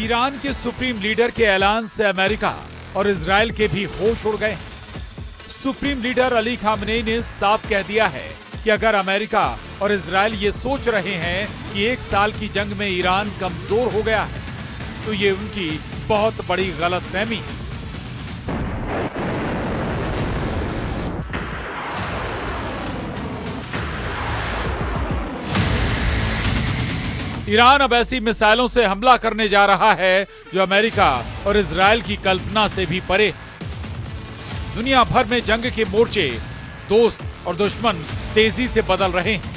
Iran के supreme leader के ऐलान से अमेरिका और इजराइल के भी होश उड़ गए। सुप्रीम लीडर अली खामनेई ने साफ कह दिया है कि अगर अमेरिका और इजराइल ये सोच रहे हैं कि एक साल की जंग में ईरान कमजोर हो गया है, तो ये उनकी बहुत बड़ी गलतफहमी है। ईरान अब ऐसी मिसाइलों से हमला करने जा रहा है जो अमेरिका और इजराइल की कल्पना से भी परे। दुनिया भर में जंग के मोर्चे, दोस्त और दुश्मन तेजी से बदल रहे हैं।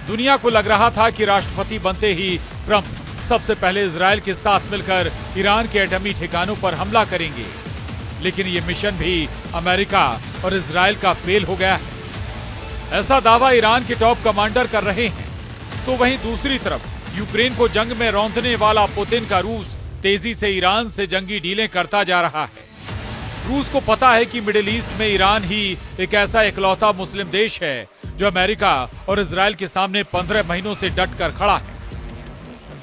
दुनिया को लग रहा था कि राष्ट्रपति बनते ही ट्रंप सबसे पहले इजराइल के साथ मिलकर ईरान के एटमी ठिकानों पर हमला करेंगे, लेकिन ये मिशन भी अमेरिका और इजराइल का फेल हो गया है। ऐसा दावा ईरान के टॉप कमांडर कर रहे हैं। तो वहीं दूसरी तरफ यूक्रेन को जंग में रौंदने वाला पुतिन का रूस तेजी से ईरान से जंगी डीलें करता जा रहा है। रूस को पता है कि मिडिल ईस्ट में ईरान ही एक ऐसा इकलौता मुस्लिम देश है जो अमेरिका और इजराइल के सामने 15 महीनों से डट कर खड़ा है।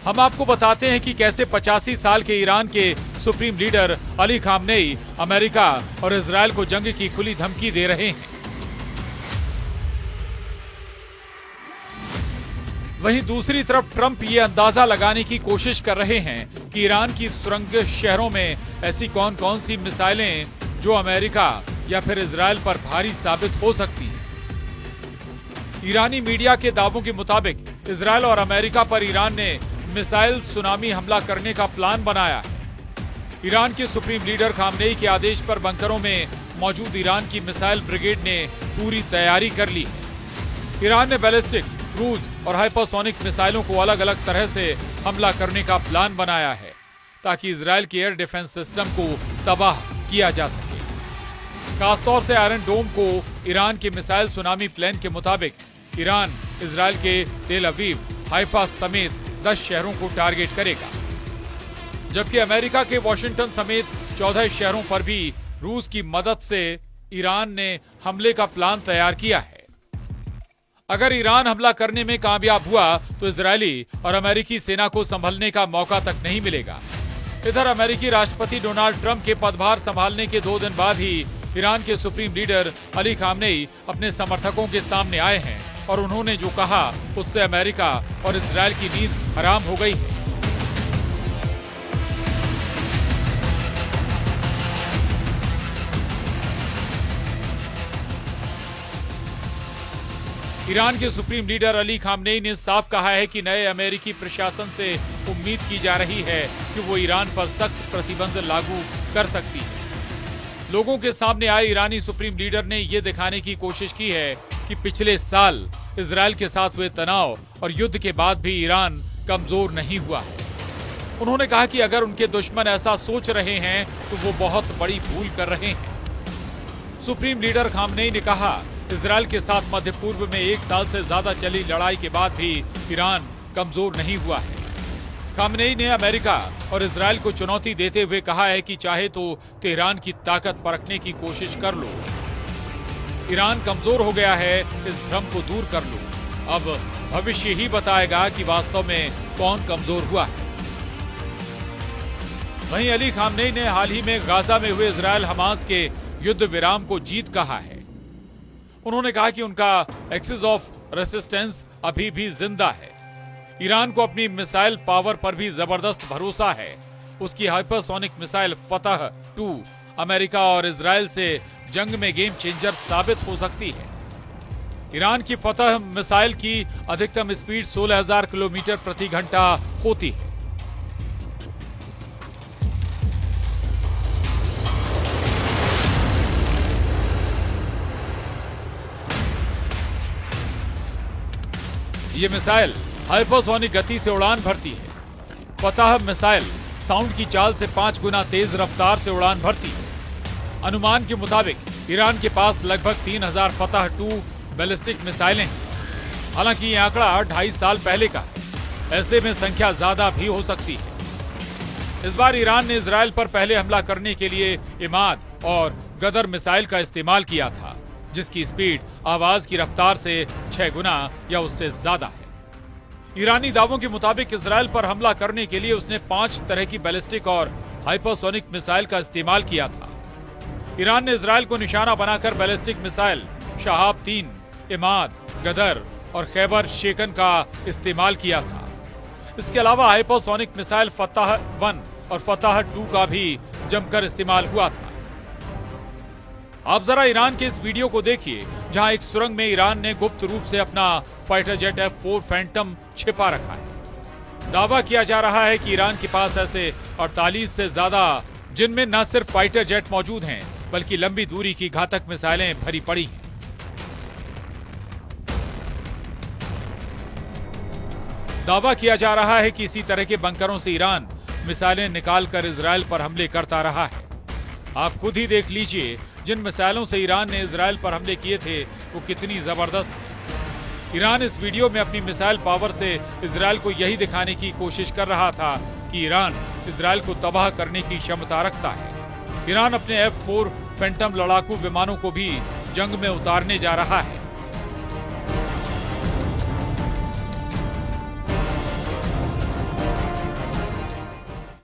हम आपको बताते हैं कि कैसे 85 साल के ईरान के supreme leader Ali Khamenei America और इजराइल को जंग की खुली धमकी दे रहे हैं। वहीं दूसरी तरफ ट्रंप ये अंदाजा लगाने की कोशिश कर रहे हैं कि ईरान की सुरंग शहरों में ऐसी कौन कौन सी मिसाइलें जो अमेरिका या फिर इजराइल पर भारी साबित हो सकती हैं। ईरानी मीडिया के दावों के मुताबिक इजराइल और अमेरिका पर ईरान ने मिसाइल सुनामी हमला करने का प्लान बनाया है। ईरान के सुप्रीम लीडर खामनेई के आदेश पर बंकरों में मौजूद ईरान की मिसाइल ब्रिगेड ने पूरी तैयारी कर ली है। ईरान ने बैलिस्टिक, क्रूज और हाइपरसोनिक मिसाइलों को अलग अलग तरह से हमला करने का प्लान बनाया है ताकि इजराइल के एयर डिफेंस सिस्टम को तबाह किया जा सके। खासतौर से आयरन डोम को ईरान के मिसाइल सुनामी प्लान के मुताबिक ईरान इजराइल के तेल अवीव, हाइफा समेत 10 शहरों को टारगेट करेगा, जबकि अमेरिका के वॉशिंगटन समेत 14 शहरों पर भी रूस की मदद से ईरान ने हमले का प्लान तैयार किया है। अगर ईरान हमला करने में कामयाब हुआ तो इजरायली और अमेरिकी सेना को संभलने का मौका तक नहीं मिलेगा। इधर अमेरिकी राष्ट्रपति डोनाल्ड ट्रंप के पदभार संभालने के 2 दिन बाद ही ईरान के सुप्रीम लीडर अली खामनेई अपने समर्थकों के सामने आए हैं और उन्होंने जो कहा उससे अमेरिका और इजराइल की नींद हराम हो गई है। ईरान के सुप्रीम लीडर अली खामनेई ने साफ कहा है कि नए अमेरिकी प्रशासन से उम्मीद की जा रही है कि वो ईरान पर सख्त प्रतिबंध लागू कर सकती है। लोगों के सामने आए ईरानी सुप्रीम लीडर ने ये दिखाने की कोशिश की है कि पिछले साल इजराइल के साथ हुए तनाव और युद्ध के बाद भी ईरान कमजोर नहीं हुआ है। उन्होंने कहा कि अगर उनके दुश्मन ऐसा सोच रहे हैं तो वो बहुत बड़ी भूल कर रहे हैं। सुप्रीम लीडर खामनेई ने कहा, इजराइल के साथ मध्य पूर्व में 1 साल से ज्यादा चली लड़ाई के बाद भी ईरान कमजोर नहीं हुआ है। खामनेई ने अमेरिका और इजराइल को चुनौती देते हुए कहा है कि चाहे तो तेहरान की ताकत परखने की कोशिश कर लो। ईरान कमजोर हो गया है, इस भ्रम को दूर कर लो। अब भविष्य ही बताएगा कि वास्तव में कौन कमजोर हुआ है। वहीं अली खामनेई ने हाल ही में गाजा में हुए इजराइल हमास के युद्ध विराम को जीत कहा है। उन्होंने कहा कि उनका एक्सिस ऑफ रेसिस्टेंस अभी भी जिंदा है। ईरान को अपनी मिसाइल पावर पर भी जबरदस्त भरोसा है। उसकी हाइपरसोनिक मिसाइल फतह 2 अमेरिका और इजराइल से जंग में गेम चेंजर साबित हो सकती है। ईरान की फतह मिसाइल की अधिकतम स्पीड 16,000 किलोमीटर प्रति घंटा होती है। ये मिसाइल हाइपरसोनिक गति से उड़ान भरती है। फतह मिसाइल साउंड की चाल से 5 गुना तेज रफ्तार से उड़ान भरती है। अनुमान के मुताबिक ईरान के पास लगभग 3000 फतह 2 बैलिस्टिक मिसाइलें हैं। हालांकि ये आंकड़ा 2.5 साल पहले का है, ऐसे में संख्या ज्यादा भी हो सकती है। इस बार ईरान ने इजराइल पर पहले हमला करने के लिए इमाद और गदर मिसाइल का इस्तेमाल किया था, जिसकी स्पीड आवाज की रफ्तार से 6 गुना या उससे ज्यादा है। ईरानी दावों के मुताबिक इजराइल पर हमला करने के लिए उसने 5 तरह की बैलिस्टिक और हाइपरसोनिक मिसाइल का इस्तेमाल किया था। ईरान ने इजराइल को निशाना बनाकर बैलिस्टिक मिसाइल शहाब 3, इमाद, गदर और खैबर शेकन का इस्तेमाल किया था। इसके अलावा हाइपरसोनिक मिसाइल फतह 1 और फतह 2 का भी जमकर इस्तेमाल हुआ था। आप जरा ईरान के इस वीडियो को देखिए, जहां एक सुरंग में ईरान ने गुप्त रूप से अपना फाइटर जेट F4 फैंटम छिपा रखा है। दावा किया जा रहा है कि ईरान के पास ऐसे 48 से ज्यादा, जिनमें न सिर्फ फाइटर जेट मौजूद हैं, बल्कि लंबी दूरी की घातक मिसाइलें भरी पड़ी हैं। दावा किया जा रहा है कि इसी तरह के बंकरों से ईरान मिसाइलें निकालकर इजराइल पर हमले करता रहा है। आप खुद ही देख लीजिए, जिन मिसाइलों से ईरान ने इजराइल पर हमले किए थे वो कितनी जबरदस्त है। ईरान इस वीडियो में अपनी मिसाइल पावर से इजराइल को यही दिखाने की कोशिश कर रहा था कि ईरान इजराइल को तबाह करने की क्षमता रखता है। ईरान अपने F4 फैंटम लड़ाकू विमानों को भी जंग में उतारने जा रहा है।